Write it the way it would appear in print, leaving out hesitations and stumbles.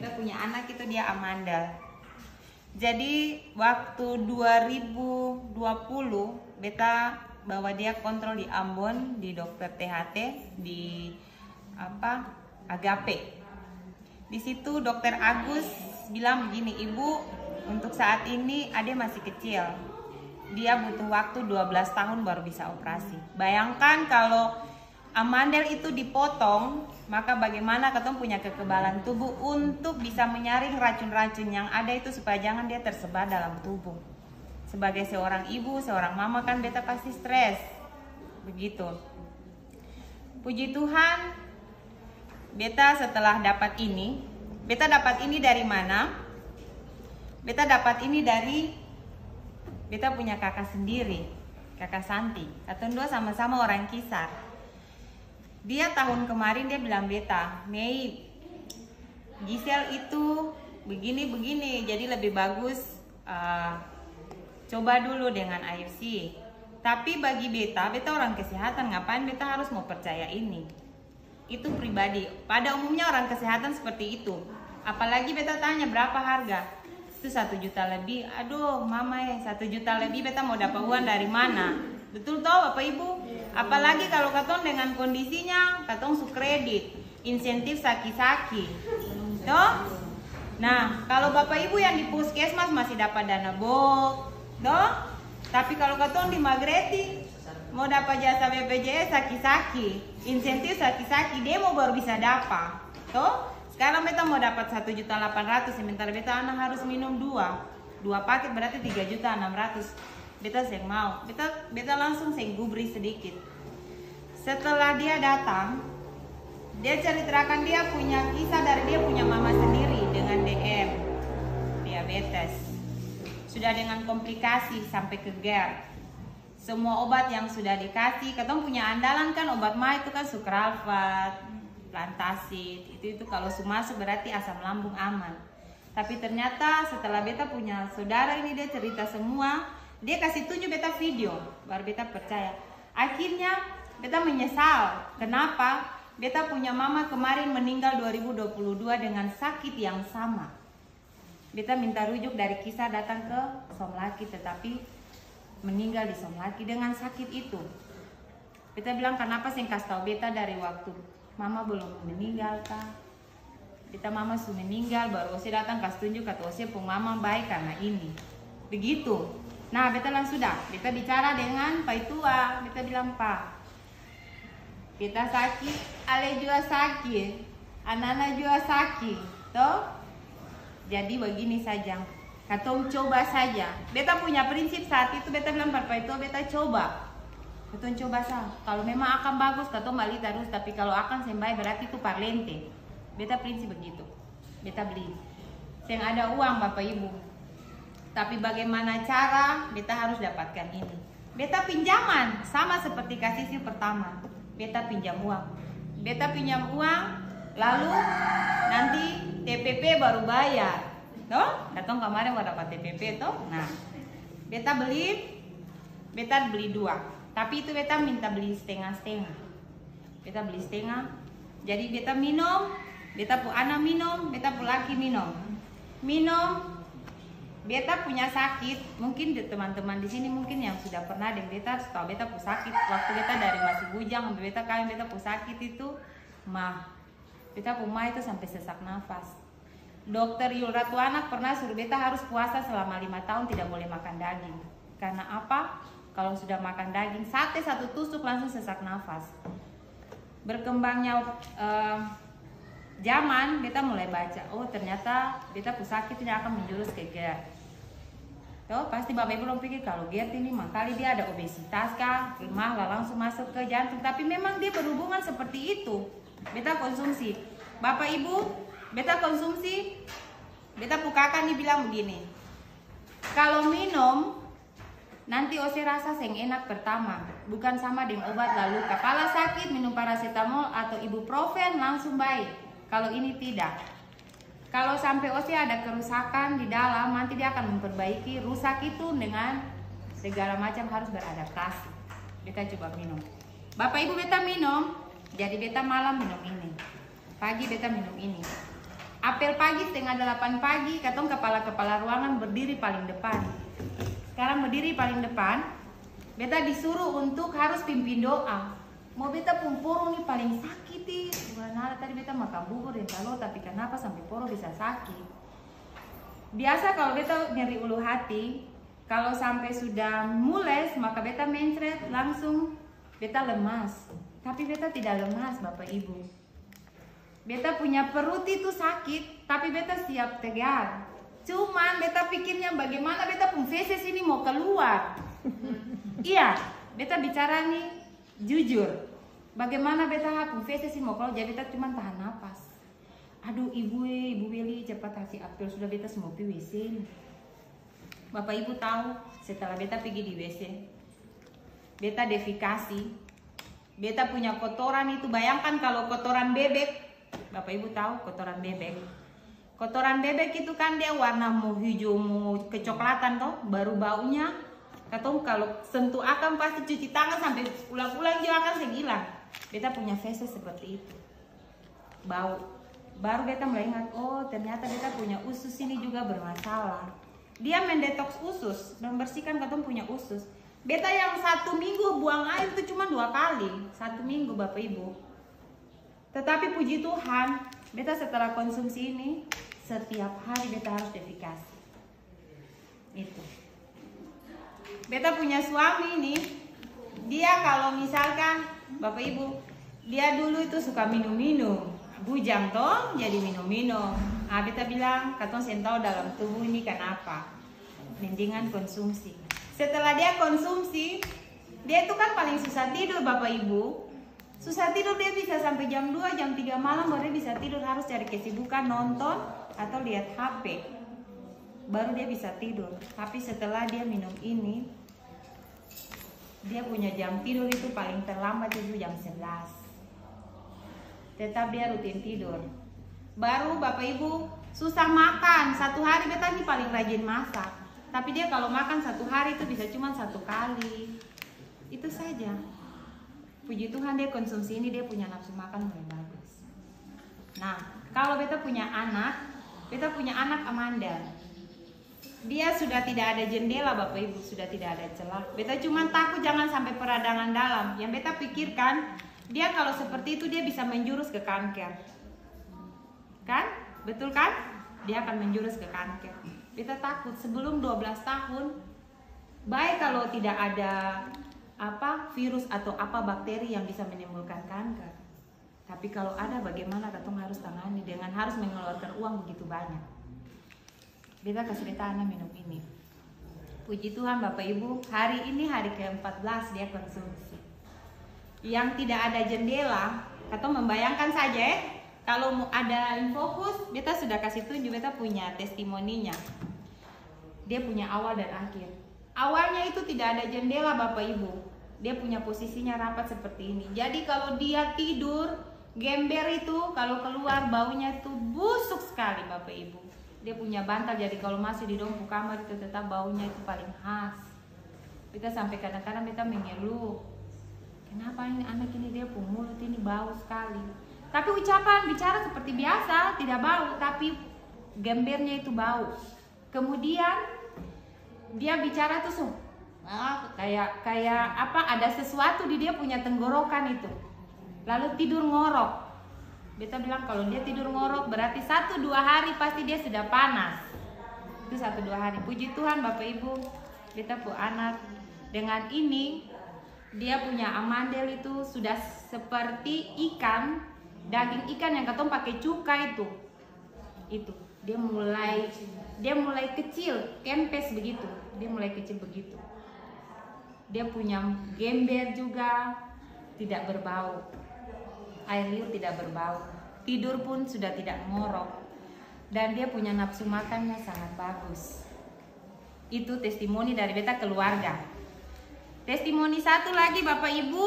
Beta punya anak itu dia Amanda. Jadi waktu 2020 beta bawa dia kontrol di Ambon di dokter THT di Agape. Di situ dokter Agus bilang begini, ibu untuk saat ini Ade masih kecil, dia butuh waktu 12 tahun baru bisa operasi. Bayangkan kalau amandel itu dipotong, maka bagaimana ketemu punya kekebalan tubuh untuk bisa menyaring racun-racun yang ada itu supaya jangan dia tersebar dalam tubuh. Sebagai seorang ibu, seorang mama kan beta pasti stres. Begitu. Puji Tuhan, beta setelah dapat ini, beta dapat ini dari mana? Beta dapat ini dari beta punya kakak sendiri, kakak Santi. Katong dua sama-sama orang Kisar. Dia tahun kemarin dia bilang beta, Mei, Gisel itu begini-begini, jadi lebih bagus coba dulu dengan IFC. Tapi bagi beta orang kesehatan, ngapain beta harus mau percaya ini? Itu pribadi. Pada umumnya orang kesehatan seperti itu. Apalagi beta tanya berapa harga? Itu 1 juta lebih. Aduh mama ya, 1 juta lebih beta mau dapat uang dari mana? Betul toh Bapak Ibu? Apalagi kalau katong dengan kondisinya, katong su kredit, insentif saki-saki. Toh? Nah, kalau Bapak Ibu yang di puskesmas masih dapat dana BOK, toh? Tapi kalau katong di Magreti mau dapat jasa BPJS saki-saki, insentif saki-saki, demo baru bisa dapat. Toh? Sekarang beta mau dapat 1.800.000, sementara beta anak harus minum 2 paket berarti 3.600.000. Beta seng mau, beta langsung seng gubris sedikit. Setelah dia datang, dia ceritakan dia punya kisah dari dia punya mama sendiri dengan DM, diabetes. Sudah dengan komplikasi sampai ke GERD. Semua obat yang sudah dikasih, katong punya andalan kan obat mah itu kan sukralfat, plantasid, itu kalau masuk berarti asam lambung aman. Tapi ternyata setelah beta punya saudara ini dia cerita semua, dia kasih tunjuk beta video, baru beta percaya. Akhirnya beta menyesal. Kenapa? Beta punya mama kemarin meninggal 2022 dengan sakit yang sama. Beta minta rujuk dari Kisar datang ke Somlaki, tetapi meninggal di Somlaki dengan sakit itu. Beta bilang kenapa sih kasih tahu beta dari waktu mama belum meninggal kah? Beta mama sudah meninggal, baru Osi datang kasih tunjuk kata Osi pun mama baik karena ini. Begitu. Nah, beta langsung beta bicara dengan Pak Tua, beta bilang Pak, kita sakit, Ale juga sakit, anak-anak juga sakit, toh? Jadi begini saja, katong coba saja. Beta punya prinsip saat itu, beta bilang Pak Tua, beta coba. Katong coba sah, kalau memang akan bagus, katong balik terus, tapi kalau akan sembai berarti itu parlente. Beta prinsip begitu, beta beli. Yang ada uang Bapak Ibu. Tapi bagaimana cara beta harus dapatkan ini? Beta pinjaman sama seperti kasih pertama. Beta pinjam uang. Beta pinjam uang, lalu nanti TPP baru bayar. Toh? Datang kemarin mau dapat TPP toh. Nah, beta beli 2. Tapi itu beta minta beli setengah-setengah. Beta beli setengah. Jadi beta minum, beta pu anak minum, beta pu laki minum. Beta punya sakit, mungkin teman-teman di sini mungkin yang sudah pernah dengan beta, tahu beta pu sakit waktu beta dari masih bujang, beta kawin beta pu sakit itu beta pu itu sampai sesak nafas. Dokter Yul Ratu Anak pernah suruh beta harus puasa selama 5 tahun tidak boleh makan daging. Karena apa? Kalau sudah makan daging, sate 1 tusuk langsung sesak nafas. Berkembangnya zaman, beta mulai baca, oh ternyata beta pu sakit tidak akan menjurus ke GERD. Tuh, pasti Bapak Ibu belum pikir kalau GERD ini makanya dia ada obesitas kah, lemah lah langsung masuk ke jantung. Tapi memang dia berhubungan seperti itu. Beta konsumsi. Bapak Ibu, beta konsumsi. Beta pu kakak nih bilang begini. Kalau minum, nanti Ose rasa seng enak pertama. Bukan sama dengan obat lalu kepala sakit, minum paracetamol atau ibuprofen langsung baik. Kalau ini tidak. Kalau sampai Ose ada kerusakan di dalam, nanti dia akan memperbaiki rusak itu dengan segala macam harus beradaptasi. Beta coba minum. Bapak Ibu beta minum, jadi beta malam minum ini. Pagi beta minum ini. Apel pagi setengah 8 pagi, katong kepala ruangan berdiri paling depan. Sekarang berdiri paling depan, beta disuruh untuk harus pimpin doa. Mau beta pun poro nih paling sakit nih. Bukan tadi beta makan bubur dan telur, tapi kenapa sampai poro bisa sakit? Biasa kalau beta nyeri ulu hati, kalau sampai sudah mules maka beta mencret langsung beta lemas. Tapi beta tidak lemas, Bapak Ibu. Beta punya perut itu sakit, tapi beta siap tegar. Cuman beta pikirnya bagaimana beta pun feses ini mau keluar. Iya, beta bicara nih jujur. Bagaimana beta pun feses ini mau keluar, jadi beta cuma tahan napas. Aduh Ibu Weli cepat kasih apel, sudah beta semua pi WC. Bapak Ibu tahu, setelah beta pergi di WC, beta defekasi. Beta punya kotoran itu, bayangkan kalau kotoran bebek. Bapak Ibu tahu kotoran bebek. Kotoran bebek itu kan dia warna mau hijau mau kecoklatan toh, baru baunya. Katong kalau sentuh akan pasti cuci tangan sampai pulang-pulang juga akan segilang. Beta punya feses seperti itu. Bau. Baru beta mulai ingat, oh ternyata beta punya usus ini juga bermasalah. Dia mendetoks usus, membersihkan katong punya usus. Beta yang 1 minggu buang air itu cuma 2 kali. 1 minggu Bapak Ibu. Tetapi puji Tuhan, beta setelah konsumsi ini, setiap hari beta harus defekasi. Itu. Beta punya suami ini, dia kalau misalkan, Bapak Ibu, dia dulu itu suka minum-minum. Bujang toh, jadi minum-minum. Nah, beta bilang, katong sentau dalam tubuh ini kenapa? Mendingan konsumsi. Setelah dia konsumsi, dia itu kan paling susah tidur Bapak Ibu. Susah tidur, dia bisa sampai jam 2, jam 3 malam baru dia bisa tidur. Harus cari kesibukan, nonton atau lihat HP, baru dia bisa tidur. Tapi setelah dia minum ini, dia punya jam tidur itu paling terlambat itu jam 11. Tetap dia rutin tidur. Baru Bapak Ibu susah makan. 1 hari beta ini paling rajin masak. Tapi dia kalau makan 1 hari itu bisa cuma 1 kali. Itu saja. Puji Tuhan dia konsumsi ini, dia punya nafsu makan mulai bagus. Nah, kalau beta punya anak Amanda. Dia sudah tidak ada jendela Bapak Ibu, sudah tidak ada celah. Beta cuma takut jangan sampai peradangan dalam. Yang beta pikirkan, dia kalau seperti itu dia bisa menjurus ke kanker. Kan? Betul kan? Dia akan menjurus ke kanker. Beta takut sebelum 12 tahun, baik kalau tidak ada virus atau bakteri yang bisa menimbulkan kanker. Tapi kalau ada, bagaimana katong harus tangani dengan harus mengeluarkan uang begitu banyak. Beta kasih beta anak minum ini. Puji Tuhan Bapak Ibu, hari ini hari ke-14 dia konsumsi. Yang tidak ada jendela, katong membayangkan saja kalau ada Infokus, beta sudah kasih tunjuk, beta punya testimoninya. Dia punya awal dan akhir. Awalnya itu tidak ada jendela Bapak Ibu. Dia punya posisinya rapat seperti ini. Jadi kalau dia tidur, gember itu kalau keluar baunya itu busuk sekali Bapak Ibu. Dia punya bantal, jadi kalau masih di dongku kamar itu tetap baunya itu paling khas. Kita sampai kadang-kadang kita mengeluh. Kenapa ini anak ini dia pun mulut ini bau sekali. Tapi ucapan bicara seperti biasa, tidak bau, tapi gembernya itu bau. Kemudian dia bicara tuh kayak ada sesuatu di dia punya tenggorokan itu. Lalu tidur ngorok. Beta bilang kalau dia tidur ngorok berarti 1-2 hari pasti dia sudah panas. Itu 1-2 hari. Puji Tuhan Bapak Ibu, beta punya anak dengan ini, dia punya amandel itu sudah seperti ikan, daging ikan yang katong pakai cuka itu. Dia mulai kecil, kempes begitu. Dia mulai kecil begitu. Dia punya gember juga, tidak berbau. Air liur tidak berbau. Tidur pun sudah tidak ngorok. Dan dia punya nafsu makannya sangat bagus. Itu testimoni dari beta keluarga. Testimoni satu lagi Bapak Ibu,